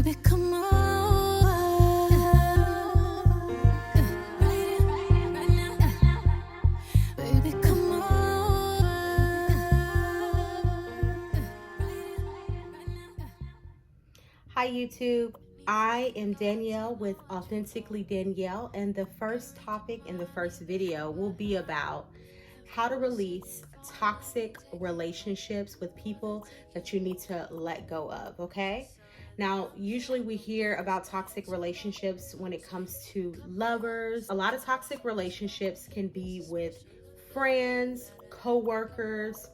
Baby, come on. Baby, come on. Hi YouTube, I am Danielle with Authentically Danielle, and the first topic in the first video will be about how to release toxic relationships with people that you need to let go of, okay? Now, usually we hear about toxic relationships when it comes to lovers. A lot of toxic relationships can be with friends, co-workers,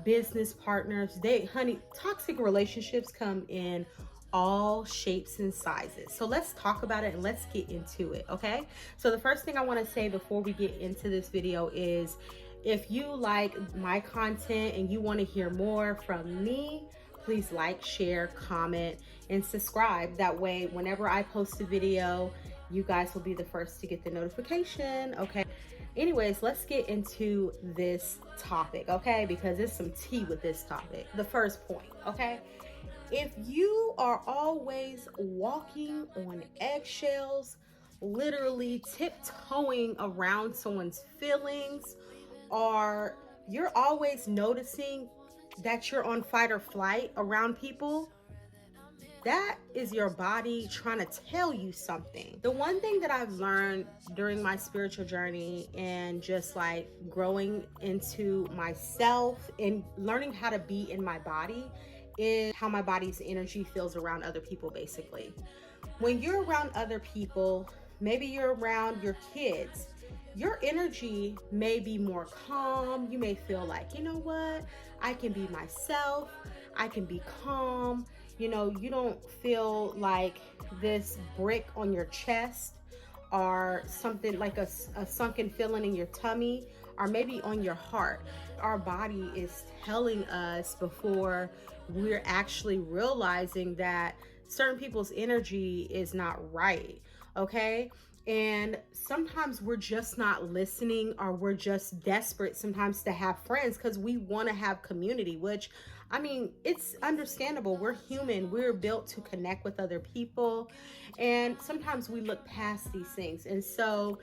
business partners. Honey, toxic relationships come in all shapes and sizes. So let's talk about it and let's get into it, okay? So the first thing I want to say before we get into this video is if you like my content and you want to hear more from me, please like, share, comment, and subscribe. That way, whenever I post a video, you guys will be the first to get the notification, okay? Anyways, let's get into this topic, okay? Because there's some tea with this topic. The first point, okay? If you are always walking on eggshells, literally tiptoeing around someone's feelings, or you're always noticing that you're on fight or flight around people, that is your body trying to tell you something. The one thing that I've learned during my spiritual journey and just like growing into myself and learning how to be in my body is how my body's energy feels around other people, basically. When you're around other people, maybe you're around your kids, your energy may be more calm. You may feel like, you know what, I can be myself, I can be calm. You know, you don't feel like this brick on your chest or something like a sunken feeling in your tummy or maybe on your heart. Our body is telling us before we're actually realizing that certain people's energy is not right, okay? And sometimes we're just not listening, or we're just desperate sometimes to have friends because we want to have community, which, I mean, it's understandable. We're human. We're built to connect with other people. And sometimes we look past these things. And so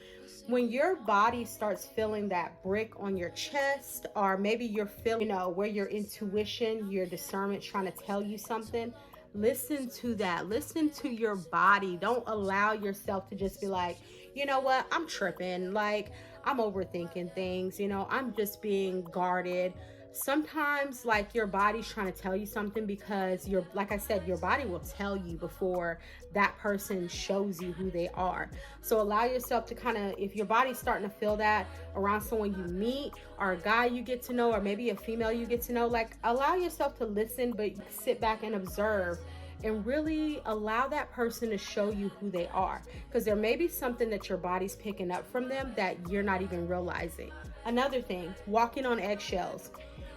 when your body starts feeling that brick on your chest, or maybe you're feeling, where your intuition, your discernment trying to tell you something, listen to that. Listen to your body. Don't allow yourself to just be like, you know what, I'm tripping. Like, I'm overthinking things. I'm just being guarded. Sometimes like your body's trying to tell you something because like I said, your body will tell you before that person shows you who they are. So allow yourself to kind of, if your body's starting to feel that around someone you meet, or a guy you get to know, or maybe a female you get to know, like allow yourself to listen, but sit back and observe and really allow that person to show you who they are, because there may be something that your body's picking up from them that you're not even realizing. Another thing, walking on eggshells.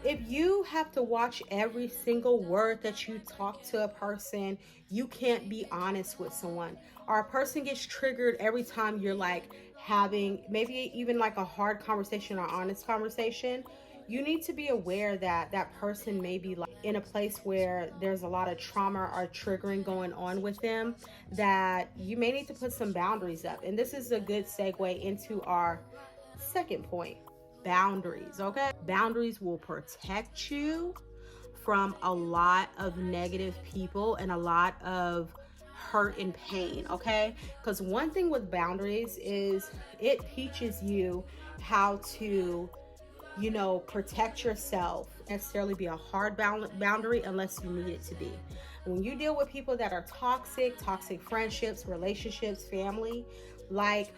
If you have to watch every single word that you talk to a person, you can't be honest with someone. Or a person gets triggered every time you're like having maybe even like a hard conversation or honest conversation. You need to be aware that that person may be like in a place where there's a lot of trauma or triggering going on with them, that you may need to put some boundaries up. And this is a good segue into our second point. Boundaries, okay? Boundaries will protect you from a lot of negative people and a lot of hurt and pain, okay? Because one thing with boundaries is it teaches you how to, protect yourself. Necessarily be a hard boundary unless you need it to be. When you deal with people that are toxic friendships, relationships, family, like,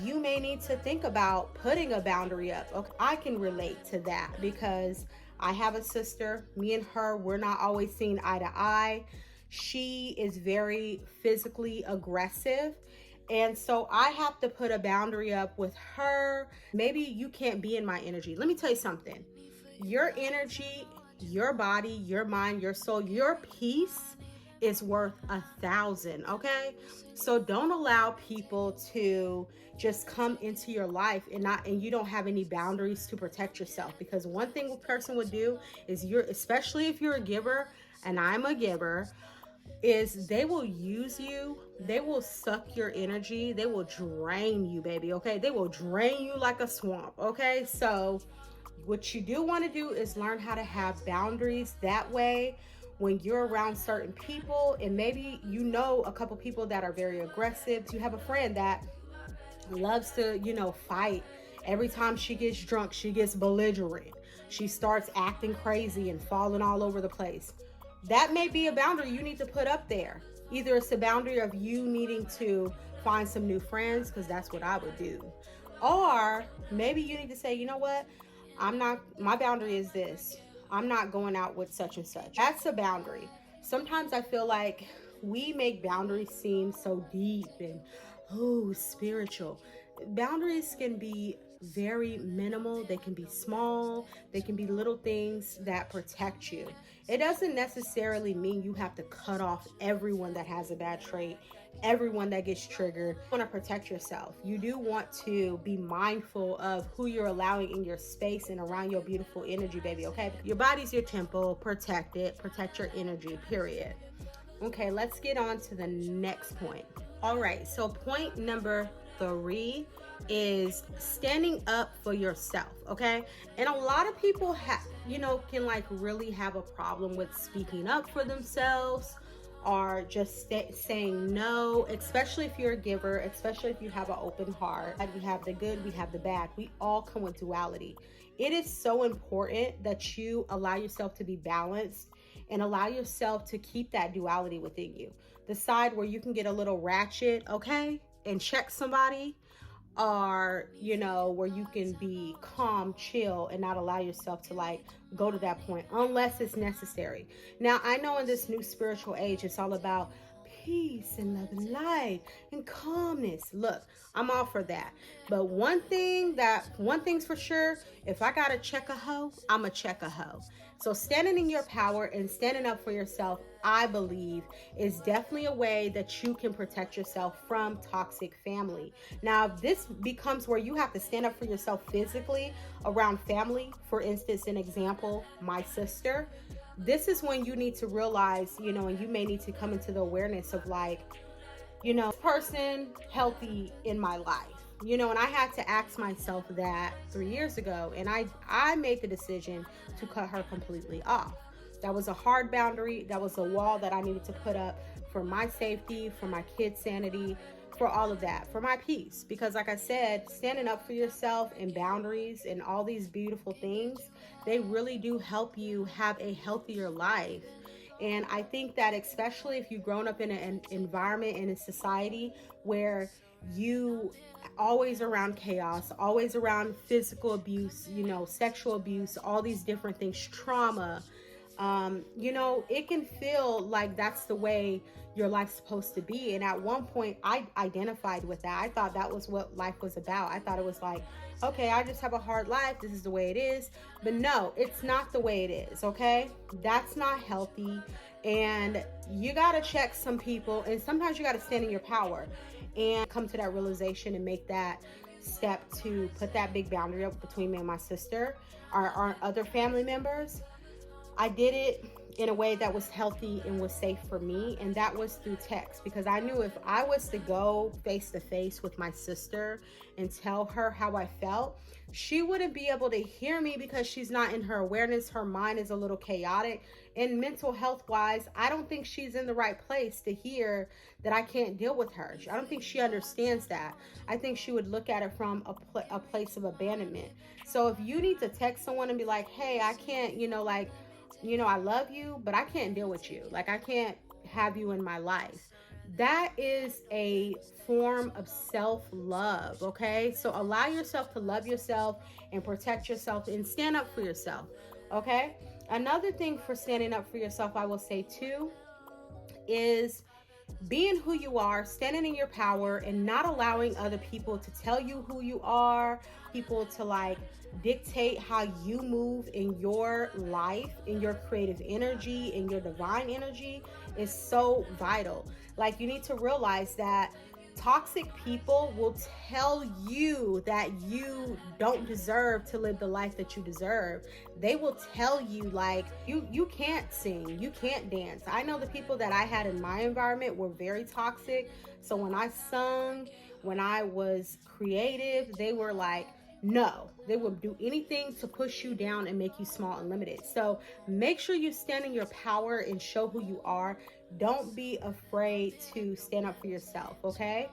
you may need to think about putting a boundary up. Okay, I can relate to that because I have a sister. Me and her, we're not always seeing eye to eye. She is very physically aggressive. And so I have to put a boundary up with her. Maybe you can't be in my energy. Let me tell you something. Your energy, your body, your mind, your soul, your peace is worth 1,000, okay? So don't allow people to just come into your life and you don't have any boundaries to protect yourself. Because one thing a person would do is, especially if you're a giver, and I'm a giver, is they will use you, they will suck your energy, they will drain you, baby, okay? They will drain you like a swamp, okay? So what you do want to do is learn how to have boundaries. That way, when you're around certain people, and maybe you know a couple people that are very aggressive, you have a friend that loves to, fight. Every time she gets drunk, she gets belligerent. She starts acting crazy and falling all over the place. That may be a boundary you need to put up there. Either it's a boundary of you needing to find some new friends, because that's what I would do. Or maybe you need to say, you know what? My boundary is this. I'm not going out with such and such. That's a boundary. Sometimes I feel like we make boundaries seem so deep and spiritual. Boundaries can be very minimal, they can be small, they can be little things that protect you. It doesn't necessarily mean you have to cut off everyone that has a bad trait, everyone that gets triggered. You want to protect yourself. You do want to be mindful of who you're allowing in your space and around your beautiful energy, baby, okay? Your body's your temple. Protect it. Protect your energy, period. Okay, let's get on to the next point. All right, so point number 3 is standing up for yourself, okay? And a lot of people can like really have a problem with speaking up for themselves, or just saying no, especially if you're a giver, especially if you have an open heart. We have the good, we have the bad. We all come with duality. It is so important that you allow yourself to be balanced and allow yourself to keep that duality within you. The side where you can get a little ratchet, okay, and check somebody, or where you can be calm, chill, and not allow yourself to like go to that point unless it's necessary. Now, I know in this new spiritual age, it's all about peace and love and light and calmness. Look, I'm all for that. But one thing's for sure, if I gotta check a hoe, I'ma check a hoe. So standing in your power and standing up for yourself, I believe, is definitely a way that you can protect yourself from toxic family. Now, if this becomes where you have to stand up for yourself physically around family, for instance, an example, my sister, this is when you need to realize, and you may need to come into the awareness of like, this person healthy in my life. And I had to ask myself that 3 years ago, and I made the decision to cut her completely off. That was a hard boundary. That was a wall that I needed to put up for my safety, for my kids' sanity, for all of that, for my peace. Because like I said, standing up for yourself and boundaries and all these beautiful things, they really do help you have a healthier life. And I think that especially if you've grown up in an environment and a society where you always around chaos, always around physical abuse, sexual abuse, all these different things, trauma, it can feel like that's the way your life's supposed to be. And at one point I identified with that. I thought that was what life was about. I thought it was like, okay, I just have a hard life, this is the way it is. But no, it's not the way it is, okay? That's not healthy. And you got to check some people, and sometimes you got to stand in your power and come to that realization and make that step to put that big boundary up between me and my sister, our other family members. I did it in a way that was healthy and was safe for me, and that was through text, because I knew if I was to go face to face with my sister and tell her how I felt, she wouldn't be able to hear me because she's not in her awareness. Her mind is a little chaotic, and mental health wise, I don't think she's in the right place to hear that I can't deal with her. I don't think she understands that. I think she would look at it from a place of abandonment. So if you need to text someone and be like, hey, I can't, I love you, but I can't deal with you. Like, I can't have you in my life. That is a form of self-love, okay? So allow yourself to love yourself and protect yourself and stand up for yourself, okay? Another thing for standing up for yourself, I will say too, is being who you are, standing in your power, and not allowing other people to tell you who you are, people to like dictate how you move in your life, in your creative energy, in your divine energy, is so vital. Like, you need to realize that Toxic people will tell you that you don't deserve to live the life that you deserve. They will tell you like you can't sing, you can't dance. I know the people that I had in my environment were very toxic. So when I sung, when I was creative, they were like, no, they will do anything to push you down and make you small and limited. So make sure you stand in your power and show who you are. Don't be afraid to stand up for yourself, okay?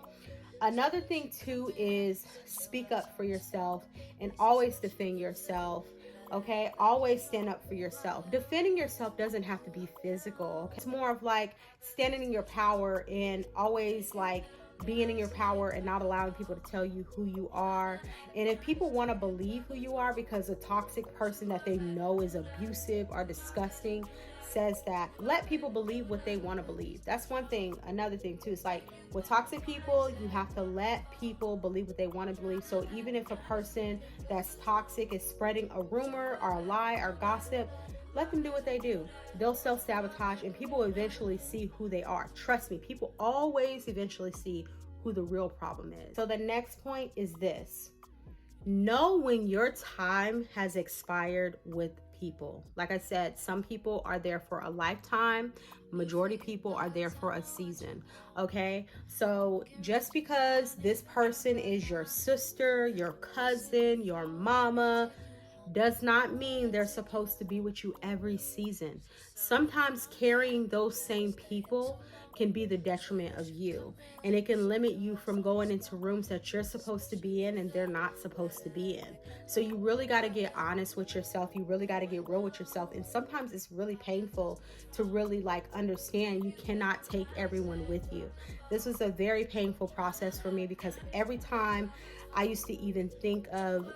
Another thing too is speak up for yourself and always defend yourself. Okay, always stand up for yourself. Defending yourself doesn't have to be physical. Okay? It's more of like standing in your power and always like being in your power and not allowing people to tell you who you are. And if people want to believe who you are because a toxic person that they know is abusive or disgusting says that, let people believe what they want to believe. That's one thing. Another thing too, it's like with toxic people, you have to let people believe what they want to believe. So even if a person that's toxic is spreading a rumor or a lie or gossip, let them do what they do. They'll self-sabotage and people will eventually see who they are. Trust me, people always eventually see who the real problem is. So the next point is this. Know when your time has expired with people. Like I said, some people are there for a lifetime. Majority people are there for a season. Okay, so just because this person is your sister, your cousin, your mama, does not mean they're supposed to be with you every season. Sometimes carrying those same people can be the detriment of you, and it can limit you from going into rooms that you're supposed to be in and they're not supposed to be in. So you really got to get honest with yourself. You really got to get real with yourself, and sometimes it's really painful to really like understand you cannot take everyone with you. This was a very painful process for me because every time I used to even think of,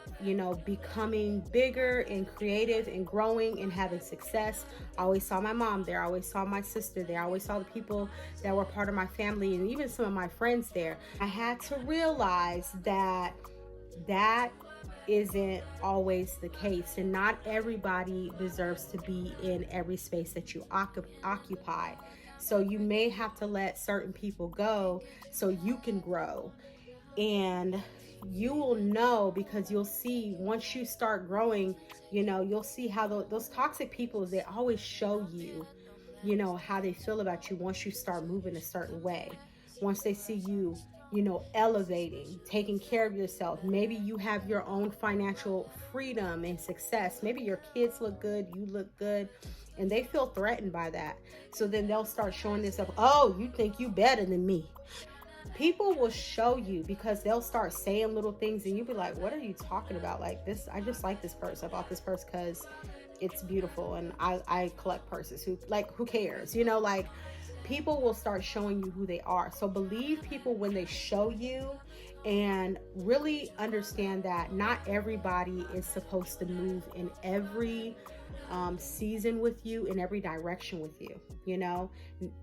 becoming bigger and creative and growing and having success, I always saw my mom there. I always saw my sister there. I always saw the people that were part of my family and even some of my friends there. I had to realize that that isn't always the case, and not everybody deserves to be in every space that you occupy. So you may have to let certain people go so you can grow. And you will know, because you'll see once you start growing, you'll see how those toxic people, they always show you, how they feel about you once you start moving a certain way. Once they see you, elevating, taking care of yourself. Maybe you have your own financial freedom and success. Maybe your kids look good, you look good, and they feel threatened by that. So then they'll start showing this up. Oh, you think you better than me. People will show you because they'll start saying little things and you'll be like, what are you talking about? Like this, I just like this purse. I bought this purse because it's beautiful and I collect purses. Who cares? Like people will start showing you who they are. So believe people when they show you, and really understand that not everybody is supposed to move in every season with you, in every direction with you.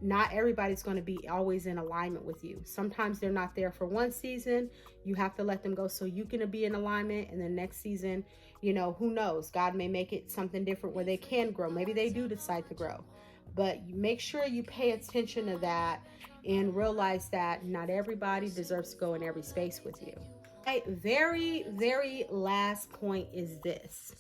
Not everybody's going to be always in alignment with you. Sometimes they're not there for one season. You have to let them go so you can be in alignment, and the next season, who knows, God may make it something different where they can grow. Maybe they do decide to grow, but you make sure you pay attention to that and realize that not everybody deserves to go in every space with you. Okay, very, very last point is this.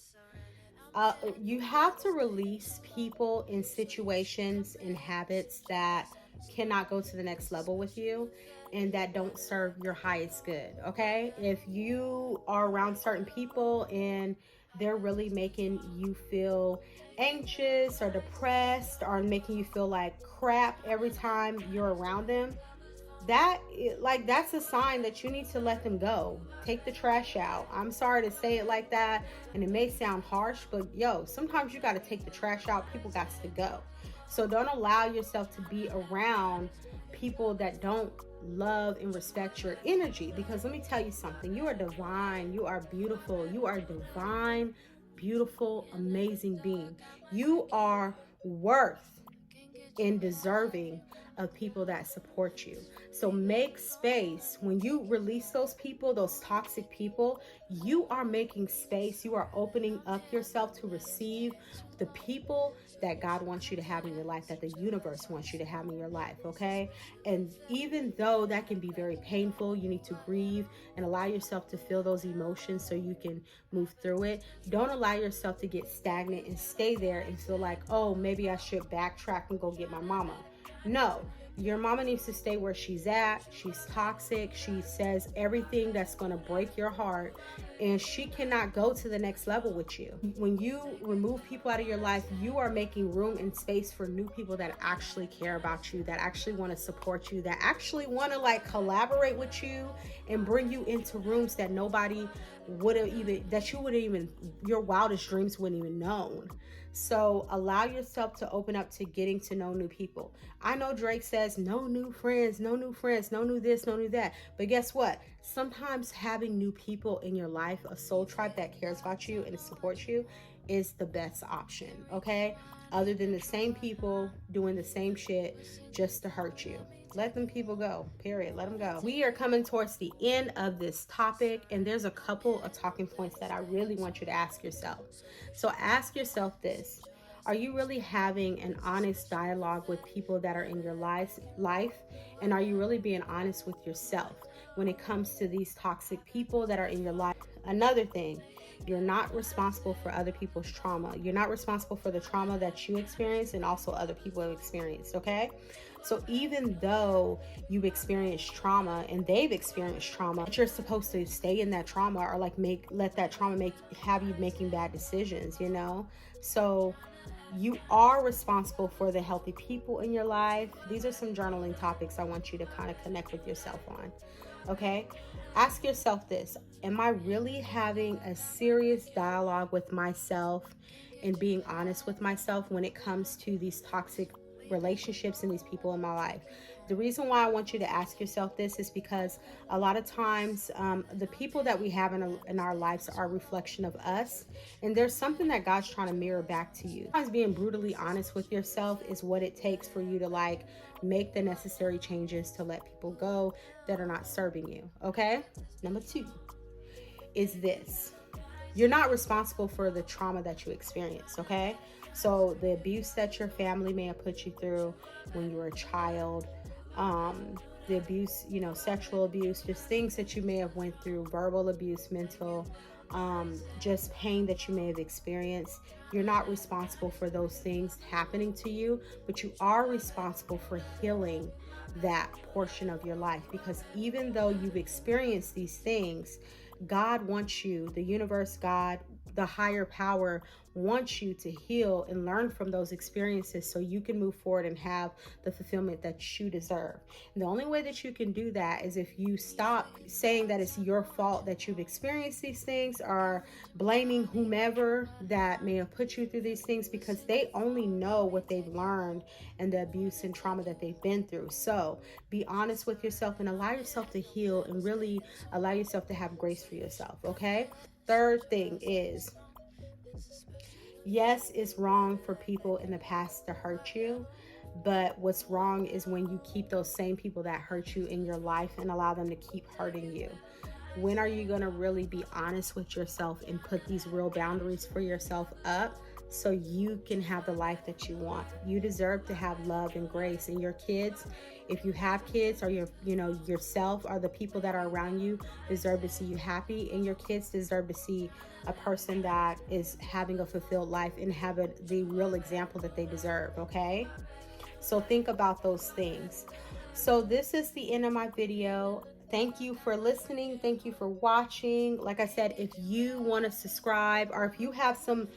You have to release people in situations and habits that cannot go to the next level with you and that don't serve your highest good. Okay, if you are around certain people and they're really making you feel anxious or depressed or making you feel like crap every time you're around them, that's a sign that you need to let them go. Take the trash out. I'm sorry to say it like that, and it may sound harsh, but sometimes you got to take the trash out. People got to go. So don't allow yourself to be around people that don't love and respect your energy, because let me tell you something. You are divine. You are beautiful. You are divine, beautiful, amazing being. You are worth and deserving of people that support you. So make space. When you release those people, those toxic people, you are making space. You are opening up yourself to receive the people that God wants you to have in your life, that the universe wants you to have in your life, okay? And even though that can be very painful, you need to grieve and allow yourself to feel those emotions so you can move through it. Don't allow yourself to get stagnant and stay there and feel like, oh, maybe I should backtrack and go get my mama. No, your mama needs to stay where she's at. She's toxic. She says everything that's going to break your heart, and she cannot go to the next level with you. When you remove people out of your life, you are making room and space for new people that actually care about you, that actually want to support you, that actually want to like collaborate with you and bring you into rooms that nobody would have even, that you wouldn't even, your wildest dreams wouldn't even known. So allow yourself to open up to getting to know new people. I know Drake says no new friends, no new friends, no new this, no new that. But guess what? Sometimes having new people in your life, a soul tribe that cares about you and supports you, is the best option, okay? Other than the same people doing the same shit just to hurt you. Let them people go, period. Let them go. We are coming towards the end of this topic, and there's a couple of talking points that I really want you to ask yourself. So ask yourself this. Are you really having an honest dialogue with people that are in your life? And are you really being honest with yourself when it comes to these toxic people that are in your life? Another thing, you're not responsible for other people's trauma. You're not responsible for the trauma that you experience and also other people have experienced, okay? So even though you've experienced trauma and they've experienced trauma, you're supposed to stay in that trauma or like let that trauma have you making bad decisions, you know? So you are responsible for the healthy people in your life. These are some journaling topics I want you to kind of connect with yourself on, okay? Ask yourself this. Am I really having a serious dialogue with myself and being honest with myself when it comes to these toxic relationships and these people in my life? The reason why I want you to ask yourself this is because a lot of times the people that we have in our lives are a reflection of us, and there's something that God's trying to mirror back to you. Sometimes being brutally honest with yourself is what it takes for you to like make the necessary changes to let people go that are not serving you, okay? Number 2 is this. You're not responsible for the trauma that you experience, okay? So the abuse that your family may have put you through when you were a child, the abuse, you know, sexual abuse, just things that you may have went through, verbal abuse, mental, just pain that you may have experienced. You're not responsible for those things happening to you, but you are responsible for healing that portion of your life, because even though you've experienced these things, God wants you, the universe, God, the higher power wants you to heal and learn from those experiences so you can move forward and have the fulfillment that you deserve. And the only way that you can do that is if you stop saying that it's your fault that you've experienced these things, or blaming whomever that may have put you through these things, because they only know what they've learned and the abuse and trauma that they've been through. So be honest with yourself and allow yourself to heal and really allow yourself to have grace for yourself, okay? Third thing is, yes, it's wrong for people in the past to hurt you, but what's wrong is when you keep those same people that hurt you in your life and allow them to keep hurting you. When are you going to really be honest with yourself and put these real boundaries for yourself up so you can have the life that you want? You deserve to have love and grace, and your kids, if you have kids, or yourself, or the people that are around you, deserve to see you happy, and your kids deserve to see a person that is having a fulfilled life and have the real example that they deserve, okay? So think about those things. So this is the end of my video. Thank you for listening. Thank you for watching. Like I said, if you want to subscribe, or if you have some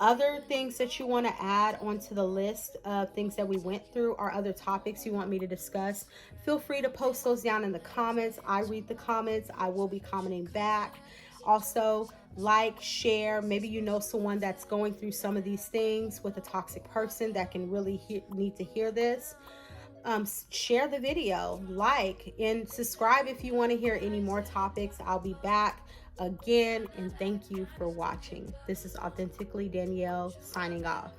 other things that you want to add onto the list of things that we went through, or other topics you want me to discuss, feel free to post those down in the comments. I read the comments. I will be commenting back. Also, like, share. Maybe you know someone that's going through some of these things with a toxic person that can really need to hear this. Share the video, like, and subscribe if you want to hear any more topics. I'll be back again, and thank you for watching. This is Authentically Danielle signing off.